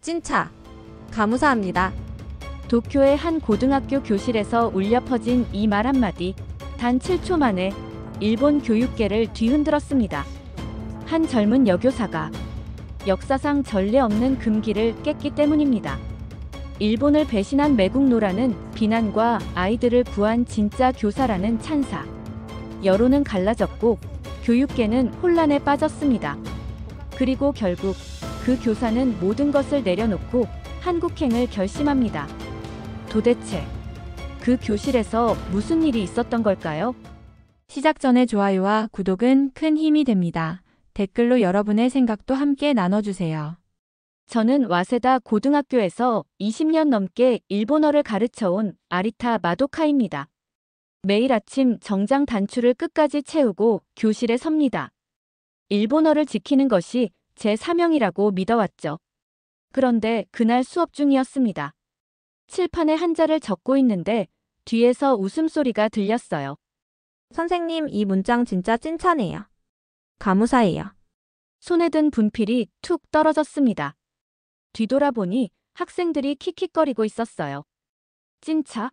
찐차. 가무사합니다. 도쿄의 한 고등학교 교실에서 울려 퍼진 이 말 한마디. 단 7초 만에 일본 교육계를 뒤흔들었습니다. 한 젊은 여교사가 역사상 전례 없는 금기를 깼기 때문입니다. 일본을 배신한 매국노라는 비난과 아이들을 구한 진짜 교사라는 찬사. 여론은 갈라졌고 교육계는 혼란에 빠졌습니다. 그리고 결국 그 교사는 모든 것을 내려놓고 한국행을 결심합니다. 도대체 그 교실에서 무슨 일이 있었던 걸까요? 시작 전에 좋아요와 구독은 큰 힘이 됩니다. 댓글로 여러분의 생각도 함께 나눠주세요. 저는 와세다 고등학교에서 20년 넘게 일본어를 가르쳐온 아리타 마도카입니다. 매일 아침 정장 단추를 끝까지 채우고 교실에 섭니다. 일본어를 지키는 것이 제 사명이라고 믿어왔죠. 그런데 그날 수업 중이었습니다. 칠판에 한자를 적고 있는데 뒤에서 웃음소리가 들렸어요. 선생님, 이 문장 진짜 찐차네요. 가무사예요. 손에 든 분필이 툭 떨어졌습니다. 뒤돌아보니 학생들이 킥킥거리고 있었어요. 찐차,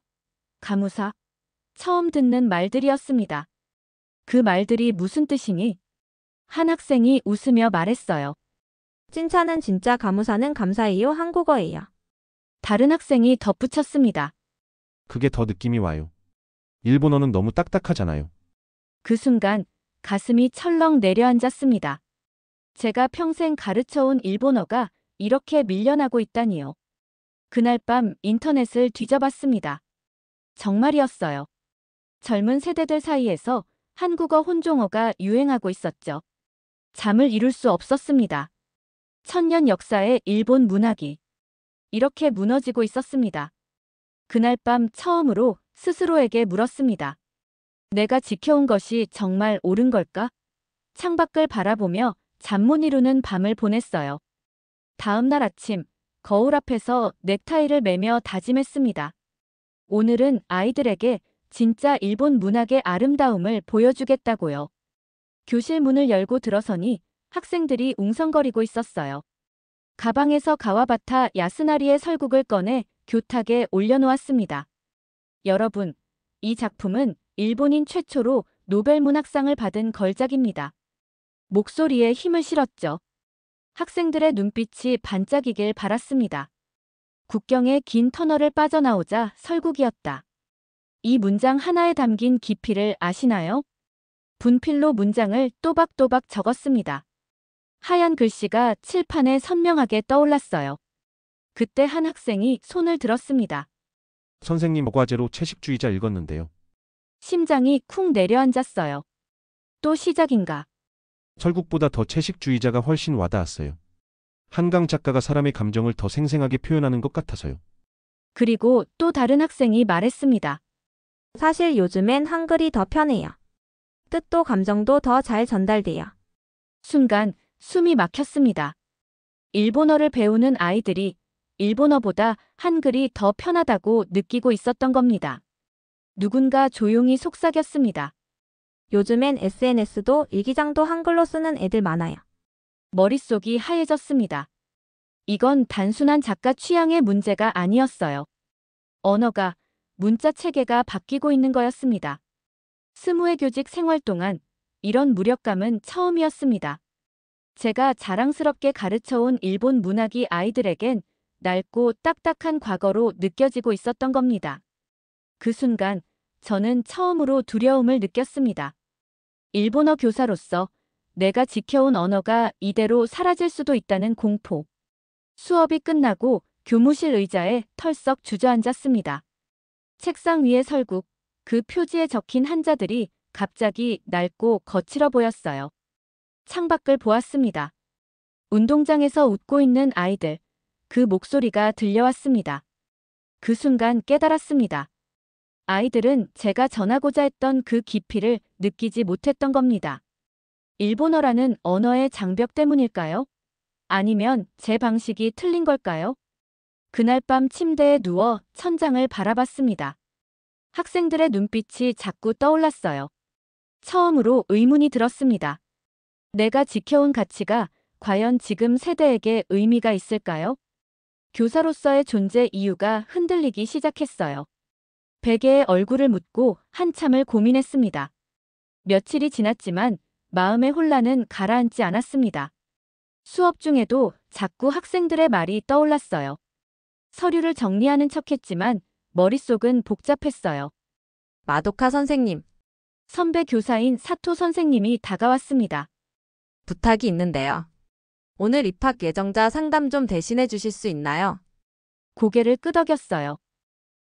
가무사, 처음 듣는 말들이었습니다. 그 말들이 무슨 뜻이니? 한 학생이 웃으며 말했어요. 찐차는 진짜, 가무사는 감사해요. 한국어예요. 다른 학생이 덧붙였습니다. 그게 더 느낌이 와요. 일본어는 너무 딱딱하잖아요. 그 순간 가슴이 철렁 내려앉았습니다. 제가 평생 가르쳐온 일본어가 이렇게 밀려나고 있다니요. 그날 밤 인터넷을 뒤져봤습니다. 정말이었어요. 젊은 세대들 사이에서 한국어 혼종어가 유행하고 있었죠. 잠을 이룰 수 없었습니다. 천년 역사의 일본 문학이 이렇게 무너지고 있었습니다. 그날 밤 처음으로 스스로에게 물었습니다. 내가 지켜온 것이 정말 옳은 걸까? 창밖을 바라보며 잠 못 이루는 밤을 보냈어요. 다음 날 아침 거울 앞에서 넥타이를 매며 다짐했습니다. 오늘은 아이들에게 진짜 일본 문학의 아름다움을 보여주겠다고요. 교실 문을 열고 들어서니 학생들이 웅성거리고 있었어요. 가방에서 가와바타 야스나리의 설국을 꺼내 교탁에 올려놓았습니다. 여러분, 이 작품은 일본인 최초로 노벨 문학상을 받은 걸작입니다. 목소리에 힘을 실었죠. 학생들의 눈빛이 반짝이길 바랐습니다. 국경의 긴 터널을 빠져나오자 설국이었다. 이 문장 하나에 담긴 깊이를 아시나요? 분필로 문장을 또박또박 적었습니다. 하얀 글씨가 칠판에 선명하게 떠올랐어요. 그때 한 학생이 손을 들었습니다. 선생님 과제로 채식주의자 읽었는데요. 심장이 쿵 내려앉았어요. 또 시작인가? 설국보다 더 채식주의자가 훨씬 와닿았어요. 한강 작가가 사람의 감정을 더 생생하게 표현하는 것 같아서요. 그리고 또 다른 학생이 말했습니다. 사실 요즘엔 한글이 더 편해요. 뜻도 감정도 더 잘 전달돼요. 순간 숨이 막혔습니다. 일본어를 배우는 아이들이 일본어보다 한글이 더 편하다고 느끼고 있었던 겁니다. 누군가 조용히 속삭였습니다. 요즘엔 SNS도 일기장도 한글로 쓰는 애들 많아요. 머릿속이 하얘졌습니다. 이건 단순한 작가 취향의 문제가 아니었어요. 언어가, 문자 체계가 바뀌고 있는 거였습니다. 20회 교직 생활 동안 이런 무력감은 처음이었습니다. 제가 자랑스럽게 가르쳐온 일본 문학이 아이들에겐 낡고 딱딱한 과거로 느껴지고 있었던 겁니다. 그 순간 저는 처음으로 두려움을 느꼈습니다. 일본어 교사로서 내가 지켜온 언어가 이대로 사라질 수도 있다는 공포. 수업이 끝나고 교무실 의자에 털썩 주저앉았습니다. 책상 위의 설국, 그 표지에 적힌 한자들이 갑자기 낡고 거칠어 보였어요. 창밖을 보았습니다. 운동장에서 웃고 있는 아이들, 그 목소리가 들려왔습니다. 그 순간 깨달았습니다. 아이들은 제가 전하고자 했던 그 깊이를 느끼지 못했던 겁니다. 일본어라는 언어의 장벽 때문일까요? 아니면 제 방식이 틀린 걸까요? 그날 밤 침대에 누워 천장을 바라봤습니다. 학생들의 눈빛이 자꾸 떠올랐어요. 처음으로 의문이 들었습니다. 내가 지켜온 가치가 과연 지금 세대에게 의미가 있을까요? 교사로서의 존재 이유가 흔들리기 시작했어요. 베개에 얼굴을 묻고 한참을 고민했습니다. 며칠이 지났지만 마음의 혼란은 가라앉지 않았습니다. 수업 중에도 자꾸 학생들의 말이 떠올랐어요. 서류를 정리하는 척했지만 머릿속은 복잡했어요. 마도카 선생님, 선배 교사인 사토 선생님이 다가왔습니다. 부탁이 있는데요. 오늘 입학 예정자 상담 좀 대신해 주실 수 있나요? 고개를 끄덕였어요.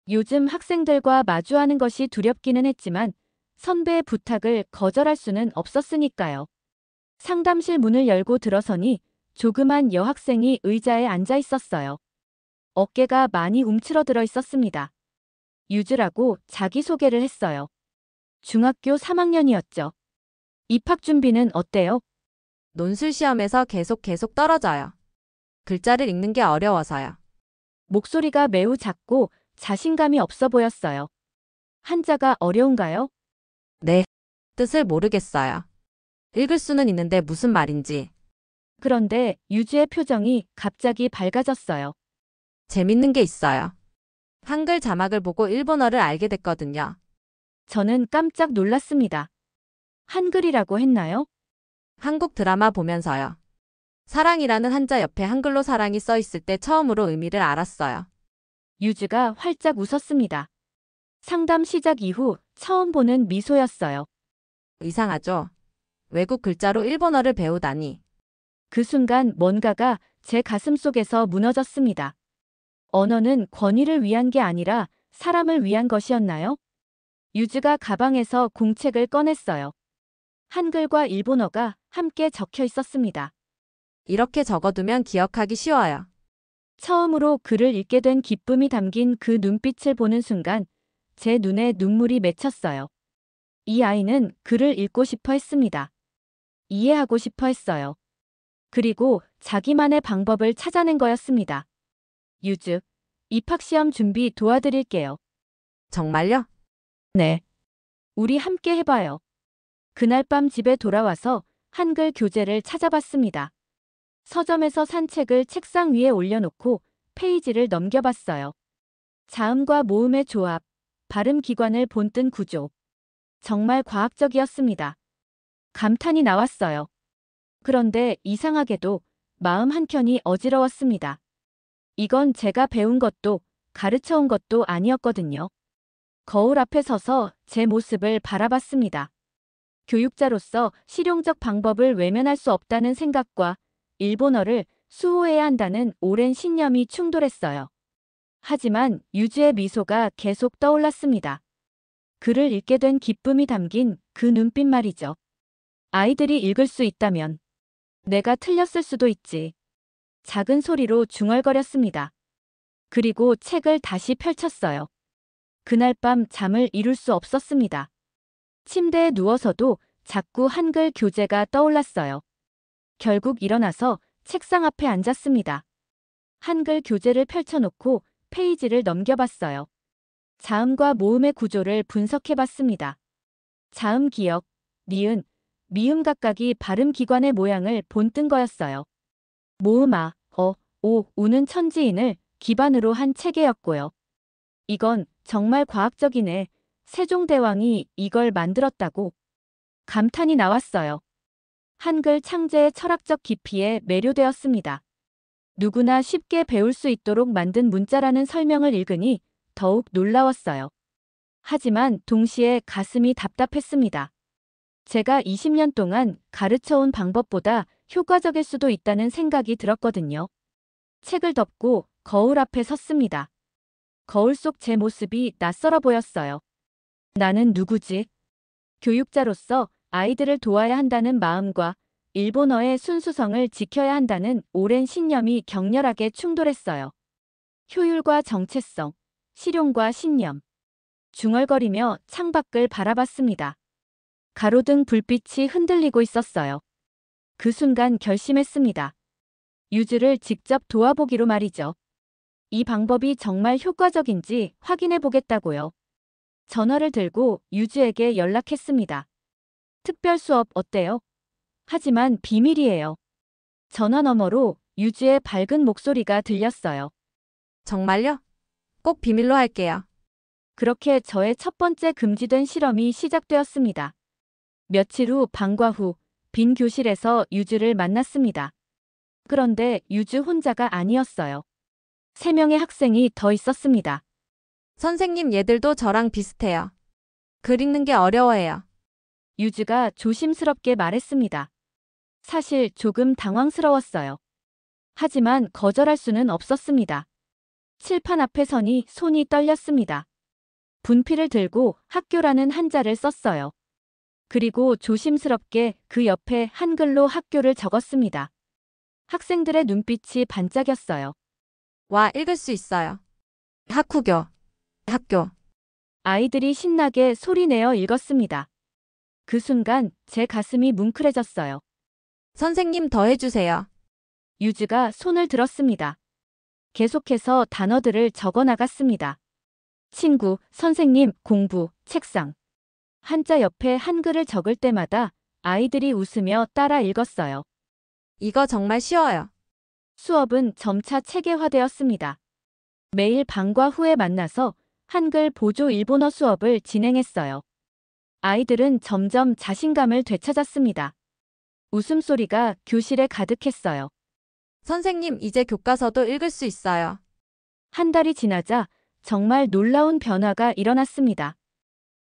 요즘 학생들과 마주하는 것이 두렵기는 했지만 선배의 부탁을 거절할 수는 없었으니까요. 상담실 문을 열고 들어서니 조그만 여학생이 의자에 앉아 있었어요. 어깨가 많이 움츠러들어 있었습니다. 유주라고 자기소개를 했어요. 중학교 3학년이었죠. 입학 준비는 어때요? 논술 시험에서 계속 떨어져요. 글자를 읽는 게 어려워서요. 목소리가 매우 작고 자신감이 없어 보였어요. 한자가 어려운가요? 네, 뜻을 모르겠어요. 읽을 수는 있는데 무슨 말인지. 그런데 유주의 표정이 갑자기 밝아졌어요. 재밌는 게 있어요. 한글 자막을 보고 일본어를 알게 됐거든요. 저는 깜짝 놀랐습니다. 한글이라고 했나요? 한국 드라마 보면서요. 사랑이라는 한자 옆에 한글로 사랑이 써 있을 때 처음으로 의미를 알았어요. 유주가 활짝 웃었습니다. 상담 시작 이후 처음 보는 미소였어요. 이상하죠? 외국 글자로 일본어를 배우다니. 그 순간 뭔가가 제 가슴 속에서 무너졌습니다. 언어는 권위를 위한 게 아니라 사람을 위한 것이었나요? 유주가 가방에서 공책을 꺼냈어요. 한글과 일본어가 함께 적혀 있었습니다. 이렇게 적어두면 기억하기 쉬워요. 처음으로 글을 읽게 된 기쁨이 담긴 그 눈빛을 보는 순간 제 눈에 눈물이 맺혔어요. 이 아이는 글을 읽고 싶어 했습니다. 이해하고 싶어 했어요. 그리고 자기만의 방법을 찾아낸 거였습니다. 유주, 입학시험 준비 도와드릴게요. 정말요? 네. 우리 함께 해봐요. 그날 밤 집에 돌아와서 한글 교재를 찾아봤습니다. 서점에서 산 책을 책상 위에 올려놓고 페이지를 넘겨봤어요. 자음과 모음의 조합, 발음 기관을 본뜬 구조. 정말 과학적이었습니다. 감탄이 나왔어요. 그런데 이상하게도 마음 한켠이 어지러웠습니다. 이건 제가 배운 것도 가르쳐온 것도 아니었거든요. 거울 앞에 서서 제 모습을 바라봤습니다. 교육자로서 실용적 방법을 외면할 수 없다는 생각과 일본어를 수호해야 한다는 오랜 신념이 충돌했어요. 하지만 유주의 미소가 계속 떠올랐습니다. 글을 읽게 된 기쁨이 담긴 그 눈빛 말이죠. 아이들이 읽을 수 있다면 내가 틀렸을 수도 있지. 작은 소리로 중얼거렸습니다. 그리고 책을 다시 펼쳤어요. 그날 밤 잠을 이룰 수 없었습니다. 침대에 누워서도 자꾸 한글 교재가 떠올랐어요. 결국 일어나서 책상 앞에 앉았습니다. 한글 교재를 펼쳐놓고 페이지를 넘겨봤어요. 자음과 모음의 구조를 분석해봤습니다. 자음 기억, 니은, 미음 각각이 발음 기관의 모양을 본뜬 거였어요. 모음 아, 어, 오, 우는 천지인을 기반으로 한 체계였고요. 이건 정말 과학적이네. 세종대왕이 이걸 만들었다고. 감탄이 나왔어요. 한글 창제의 철학적 깊이에 매료되었습니다. 누구나 쉽게 배울 수 있도록 만든 문자라는 설명을 읽으니 더욱 놀라웠어요. 하지만 동시에 가슴이 답답했습니다. 제가 20년 동안 가르쳐온 방법보다 효과적일 수도 있다는 생각이 들었거든요. 책을 덮고 거울 앞에 섰습니다. 거울 속 제 모습이 낯설어 보였어요. 나는 누구지? 교육자로서 아이들을 도와야 한다는 마음과 일본어의 순수성을 지켜야 한다는 오랜 신념이 격렬하게 충돌했어요. 효율과 정체성, 실용과 신념. 중얼거리며 창밖을 바라봤습니다. 가로등 불빛이 흔들리고 있었어요. 그 순간 결심했습니다. 유주를 직접 도와보기로 말이죠. 이 방법이 정말 효과적인지 확인해 보겠다고요. 전화를 들고 유주에게 연락했습니다. 특별 수업 어때요? 하지만 비밀이에요. 전화 너머로 유주의 밝은 목소리가 들렸어요. 정말요? 꼭 비밀로 할게요. 그렇게 저의 첫 번째 금지된 실험이 시작되었습니다. 며칠 후 방과 후 빈 교실에서 유주를 만났습니다. 그런데 유주 혼자가 아니었어요. 3명의 학생이 더 있었습니다. 선생님, 얘들도 저랑 비슷해요. 글 읽는 게 어려워해요. 유주가 조심스럽게 말했습니다. 사실 조금 당황스러웠어요. 하지만 거절할 수는 없었습니다. 칠판 앞에 서니 손이 떨렸습니다. 분필을 들고 학교라는 한자를 썼어요. 그리고 조심스럽게 그 옆에 한글로 학교를 적었습니다. 학생들의 눈빛이 반짝였어요. 와, 읽을 수 있어요. 학후교, 학교. 아이들이 신나게 소리내어 읽었습니다. 그 순간 제 가슴이 뭉클해졌어요. 선생님, 더 해주세요. 유주가 손을 들었습니다. 계속해서 단어들을 적어 나갔습니다. 친구, 선생님, 공부, 책상. 한자 옆에 한글을 적을 때마다 아이들이 웃으며 따라 읽었어요. 이거 정말 쉬워요. 수업은 점차 체계화되었습니다. 매일 방과 후에 만나서 한글 보조 일본어 수업을 진행했어요. 아이들은 점점 자신감을 되찾았습니다. 웃음소리가 교실에 가득했어요. 선생님, 이제 교과서도 읽을 수 있어요. 한 달이 지나자 정말 놀라운 변화가 일어났습니다.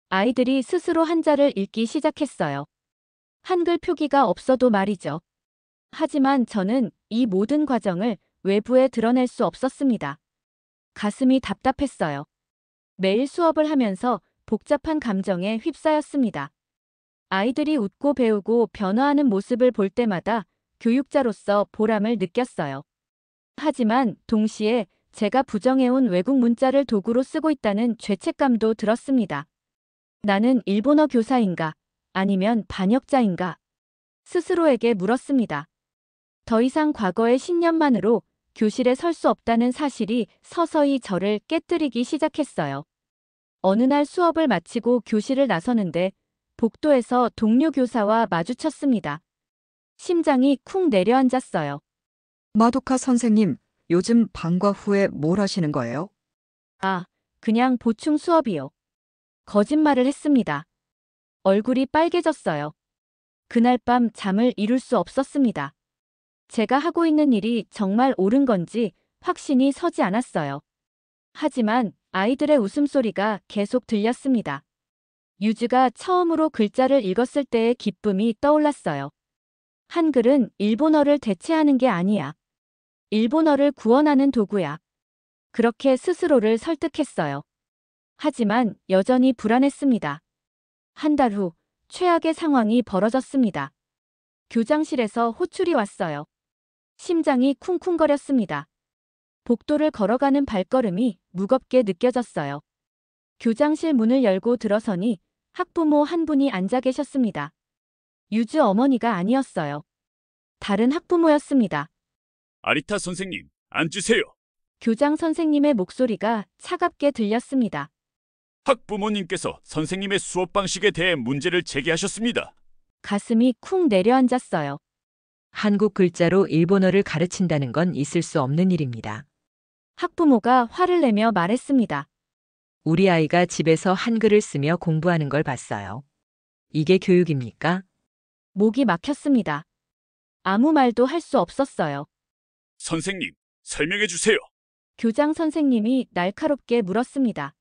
아이들이 스스로 한자를 읽기 시작했어요. 한글 표기가 없어도 말이죠. 하지만 저는 이 모든 과정을 외부에 드러낼 수 없었습니다. 가슴이 답답했어요. 매일 수업을 하면서 복잡한 감정에 휩싸였습니다. 아이들이 웃고 배우고 변화하는 모습을 볼 때마다 교육자로서 보람을 느꼈어요. 하지만 동시에 제가 부정해온 외국 문자를 도구로 쓰고 있다는 죄책감도 들었습니다. 나는 일본어 교사인가? 아니면 반역자인가? 스스로에게 물었습니다. 더 이상 과거의 신념만으로 교실에 설 수 없다는 사실이 서서히 저를 깨뜨리기 시작했어요. 어느 날 수업을 마치고 교실을 나서는데 복도에서 동료 교사와 마주쳤습니다. 심장이 쿵 내려앉았어요. 마도카 선생님, 요즘 방과 후에 뭘 하시는 거예요? 아, 그냥 보충 수업이요. 거짓말을 했습니다. 얼굴이 빨개졌어요. 그날 밤 잠을 이룰 수 없었습니다. 제가 하고 있는 일이 정말 옳은 건지 확신이 서지 않았어요. 하지만 아이들의 웃음소리가 계속 들렸습니다. 유주가 처음으로 글자를 읽었을 때의 기쁨이 떠올랐어요. 한글은 일본어를 대체하는 게 아니야. 일본어를 구원하는 도구야. 그렇게 스스로를 설득했어요. 하지만 여전히 불안했습니다. 한 달 후 최악의 상황이 벌어졌습니다. 교장실에서 호출이 왔어요. 심장이 쿵쿵거렸습니다. 복도를 걸어가는 발걸음이 무겁게 느껴졌어요. 교장실 문을 열고 들어서니 학부모 한 분이 앉아 계셨습니다. 유주 어머니가 아니었어요. 다른 학부모였습니다. 아리타 선생님, 앉으세요. 교장 선생님의 목소리가 차갑게 들렸습니다. 학부모님께서 선생님의 수업 방식에 대해 문제를 제기하셨습니다. 가슴이 쿵 내려앉았어요. 한국 글자로 일본어를 가르친다는 건 있을 수 없는 일입니다. 학부모가 화를 내며 말했습니다. 우리 아이가 집에서 한글을 쓰며 공부하는 걸 봤어요. 이게 교육입니까? 목이 막혔습니다. 아무 말도 할 수 없었어요. 선생님, 설명해 주세요. 교장 선생님이 날카롭게 물었습니다.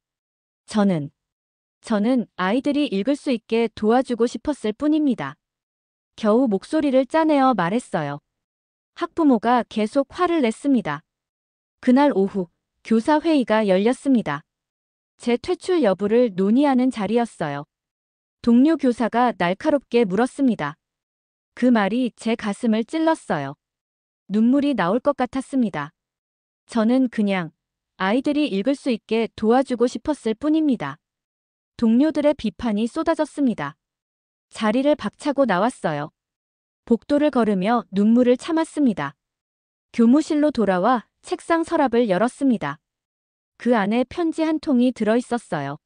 저는 아이들이 읽을 수 있게 도와주고 싶었을 뿐입니다. 겨우 목소리를 짜내어 말했어요. 학부모가 계속 화를 냈습니다. 그날 오후 교사 회의가 열렸습니다. 제 퇴출 여부를 논의하는 자리였어요. 동료 교사가 날카롭게 물었습니다. 그 말이 제 가슴을 찔렀어요. 눈물이 나올 것 같았습니다. 저는 그냥 아이들이 읽을 수 있게 도와주고 싶었을 뿐입니다. 동료들의 비판이 쏟아졌습니다. 자리를 박차고 나왔어요. 복도를 걸으며 눈물을 참았습니다. 교무실로 돌아와 책상 서랍을 열었습니다. 그 안에 편지 한 통이 들어있었어요.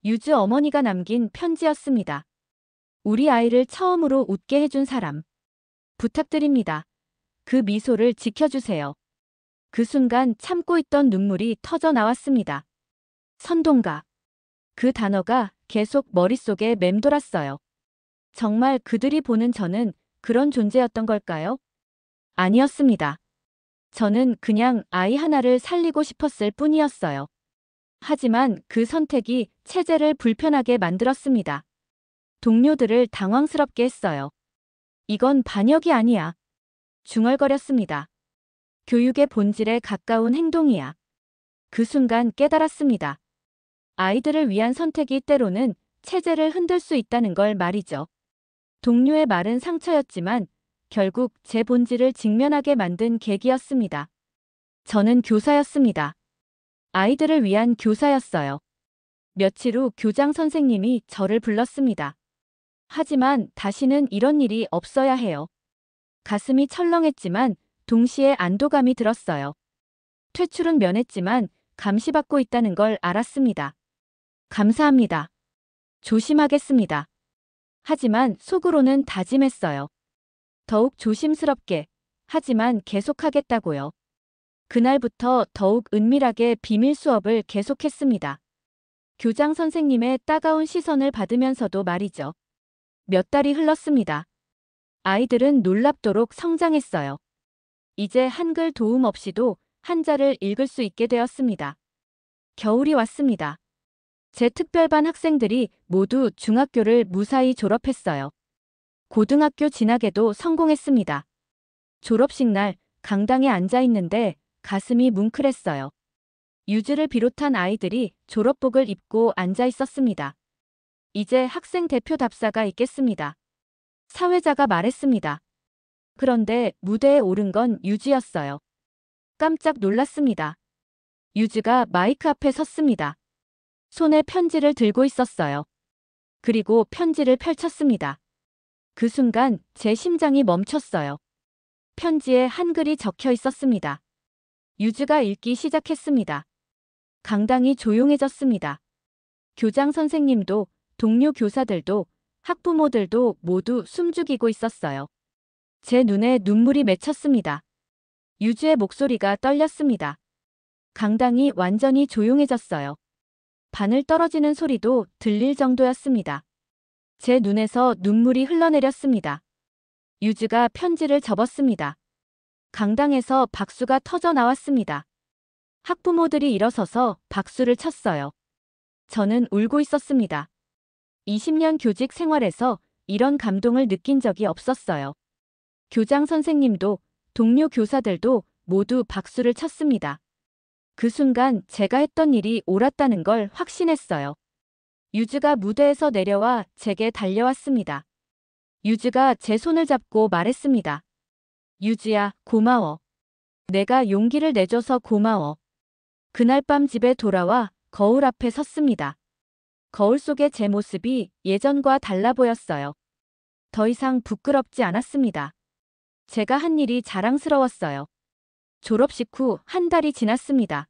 유주 어머니가 남긴 편지였습니다. 우리 아이를 처음으로 웃게 해준 사람. 부탁드립니다. 그 미소를 지켜주세요. 그 순간 참고 있던 눈물이 터져 나왔습니다. 선동가. 그 단어가 계속 머릿속에 맴돌았어요. 정말 그들이 보는 저는 그런 존재였던 걸까요? 아니었습니다. 저는 그냥 아이 하나를 살리고 싶었을 뿐이었어요. 하지만 그 선택이 체제를 불편하게 만들었습니다. 동료들을 당황스럽게 했어요. 이건 반역이 아니야. 중얼거렸습니다. 교육의 본질에 가까운 행동이야. 그 순간 깨달았습니다. 아이들을 위한 선택이 때로는 체제를 흔들 수 있다는 걸 말이죠. 동료의 말은 상처였지만 결국 제 본질을 직면하게 만든 계기였습니다. 저는 교사였습니다. 아이들을 위한 교사였어요. 며칠 후 교장 선생님이 저를 불렀습니다. 하지만 다시는 이런 일이 없어야 해요. 가슴이 철렁했지만 동시에 안도감이 들었어요. 퇴출은 면했지만 감시받고 있다는 걸 알았습니다. 감사합니다. 조심하겠습니다. 하지만 속으로는 다짐했어요. 더욱 조심스럽게, 하지만 계속하겠다고요. 그날부터 더욱 은밀하게 비밀 수업을 계속했습니다. 교장 선생님의 따가운 시선을 받으면서도 말이죠. 몇 달이 흘렀습니다. 아이들은 놀랍도록 성장했어요. 이제 한글 도움 없이도 한자를 읽을 수 있게 되었습니다. 겨울이 왔습니다. 제 특별반 학생들이 모두 중학교를 무사히 졸업했어요. 고등학교 진학에도 성공했습니다. 졸업식 날 강당에 앉아 있는데 가슴이 뭉클했어요. 유주를 비롯한 아이들이 졸업복을 입고 앉아 있었습니다. 이제 학생 대표 답사가 있겠습니다. 사회자가 말했습니다. 그런데 무대에 오른 건 유주였어요. 깜짝 놀랐습니다. 유주가 마이크 앞에 섰습니다. 손에 편지를 들고 있었어요. 그리고 편지를 펼쳤습니다. 그 순간 제 심장이 멈췄어요. 편지에 한글이 적혀 있었습니다. 유주가 읽기 시작했습니다. 강당이 조용해졌습니다. 교장 선생님도, 동료 교사들도, 학부모들도 모두 숨죽이고 있었어요. 제 눈에 눈물이 맺혔습니다. 유주의 목소리가 떨렸습니다. 강당이 완전히 조용해졌어요. 바늘 떨어지는 소리도 들릴 정도였습니다. 제 눈에서 눈물이 흘러내렸습니다. 유주가 편지를 접었습니다. 강당에서 박수가 터져 나왔습니다. 학부모들이 일어서서 박수를 쳤어요. 저는 울고 있었습니다. 20년 교직 생활에서 이런 감동을 느낀 적이 없었어요. 교장 선생님도, 동료 교사들도 모두 박수를 쳤습니다. 그 순간 제가 했던 일이 옳았다는 걸 확신했어요. 유주가 무대에서 내려와 제게 달려왔습니다. 유주가 제 손을 잡고 말했습니다. 유주야, 고마워. 내가 용기를 내줘서 고마워. 그날 밤 집에 돌아와 거울 앞에 섰습니다. 거울 속의 제 모습이 예전과 달라 보였어요. 더 이상 부끄럽지 않았습니다. 제가 한 일이 자랑스러웠어요. 졸업식 후 한 달이 지났습니다.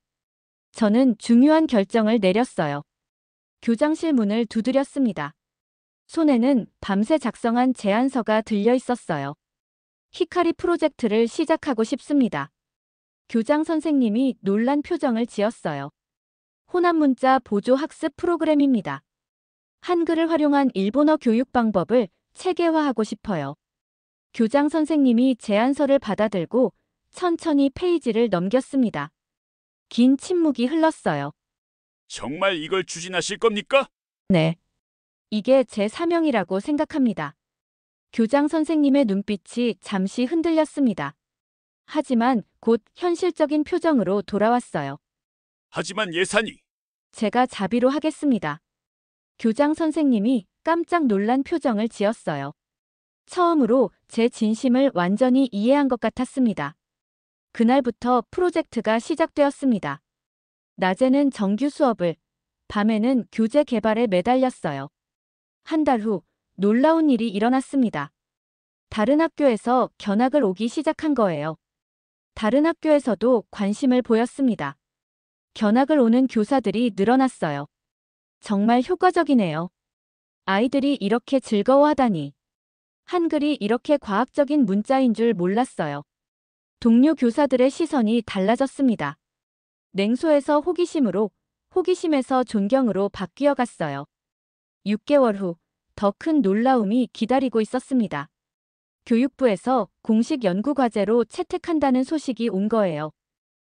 저는 중요한 결정을 내렸어요. 교장실 문을 두드렸습니다. 손에는 밤새 작성한 제안서가 들려 있었어요. 히카리 프로젝트를 시작하고 싶습니다. 교장 선생님이 놀란 표정을 지었어요. 호남문자 보조 학습 프로그램입니다. 한글을 활용한 일본어 교육 방법을 체계화하고 싶어요. 교장 선생님이 제안서를 받아들고 천천히 페이지를 넘겼습니다. 긴 침묵이 흘렀어요. 정말 이걸 추진하실 겁니까? 네. 이게 제 사명이라고 생각합니다. 교장 선생님의 눈빛이 잠시 흔들렸습니다. 하지만 곧 현실적인 표정으로 돌아왔어요. 하지만 예산이 제가 자비로 하겠습니다. 교장 선생님이 깜짝 놀란 표정을 지었어요. 처음으로 제 진심을 완전히 이해한 것 같았습니다. 그날부터 프로젝트가 시작되었습니다. 낮에는 정규 수업을, 밤에는 교재 개발에 매달렸어요. 한 달 후 놀라운 일이 일어났습니다. 다른 학교에서 견학을 오기 시작한 거예요. 다른 학교에서도 관심을 보였습니다. 견학을 오는 교사들이 늘어났어요. 정말 효과적이네요. 아이들이 이렇게 즐거워하다니. 한글이 이렇게 과학적인 문자인 줄 몰랐어요. 동료 교사들의 시선이 달라졌습니다. 냉소에서 호기심으로, 호기심에서 존경으로 바뀌어 갔어요. 6개월 후, 더 큰 놀라움이 기다리고 있었습니다. 교육부에서 공식 연구과제로 채택한다는 소식이 온 거예요.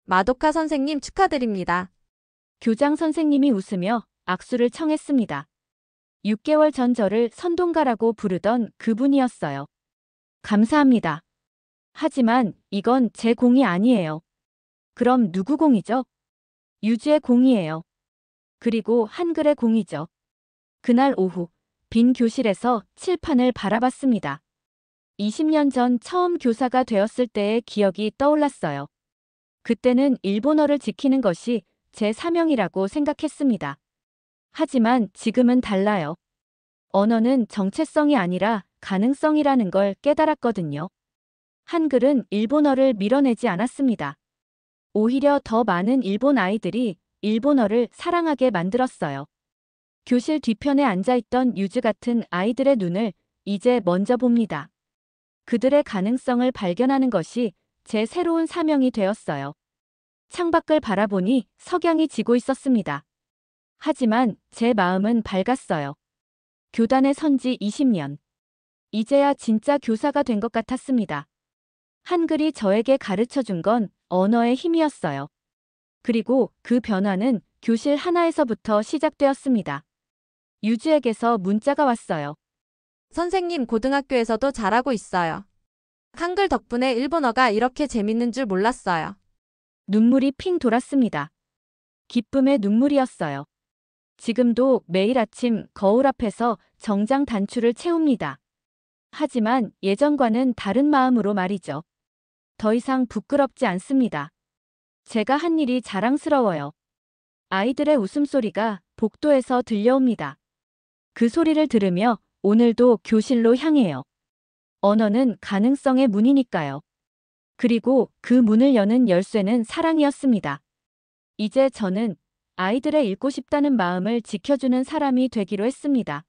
마도카 선생님 축하드립니다. 교장 선생님이 웃으며 악수를 청했습니다. 6개월 전 저를 선동가라고 부르던 그분이었어요. 감사합니다. 하지만 이건 제 공이 아니에요. 그럼 누구 공이죠? 유주의 공이에요. 그리고 한글의 공이죠. 그날 오후, 빈 교실에서 칠판을 바라봤습니다. 20년 전 처음 교사가 되었을 때의 기억이 떠올랐어요. 그때는 일본어를 지키는 것이 제 사명이라고 생각했습니다. 하지만 지금은 달라요. 언어는 정체성이 아니라 가능성이라는 걸 깨달았거든요. 한글은 일본어를 밀어내지 않았습니다. 오히려 더 많은 일본 아이들이 일본어를 사랑하게 만들었어요. 교실 뒤편에 앉아있던 유즈 같은 아이들의 눈을 이제 먼저 봅니다. 그들의 가능성을 발견하는 것이 제 새로운 사명이 되었어요. 창밖을 바라보니 석양이 지고 있었습니다. 하지만 제 마음은 밝았어요. 교단에 선 지 20년. 이제야 진짜 교사가 된 것 같았습니다. 한글이 저에게 가르쳐준 건 언어의 힘이었어요. 그리고 그 변화는 교실 하나에서부터 시작되었습니다. 유주에게서 문자가 왔어요. 선생님 고등학교에서도 잘하고 있어요. 한글 덕분에 일본어가 이렇게 재밌는 줄 몰랐어요. 눈물이 핑 돌았습니다. 기쁨의 눈물이었어요. 지금도 매일 아침 거울 앞에서 정장 단추를 채웁니다. 하지만 예전과는 다른 마음으로 말이죠. 더 이상 부끄럽지 않습니다. 제가 한 일이 자랑스러워요. 아이들의 웃음소리가 복도에서 들려옵니다. 그 소리를 들으며 오늘도 교실로 향해요. 언어는 가능성의 문이니까요. 그리고 그 문을 여는 열쇠는 사랑이었습니다. 이제 저는 아이들의 읽고 싶다는 마음을 지켜주는 사람이 되기로 했습니다.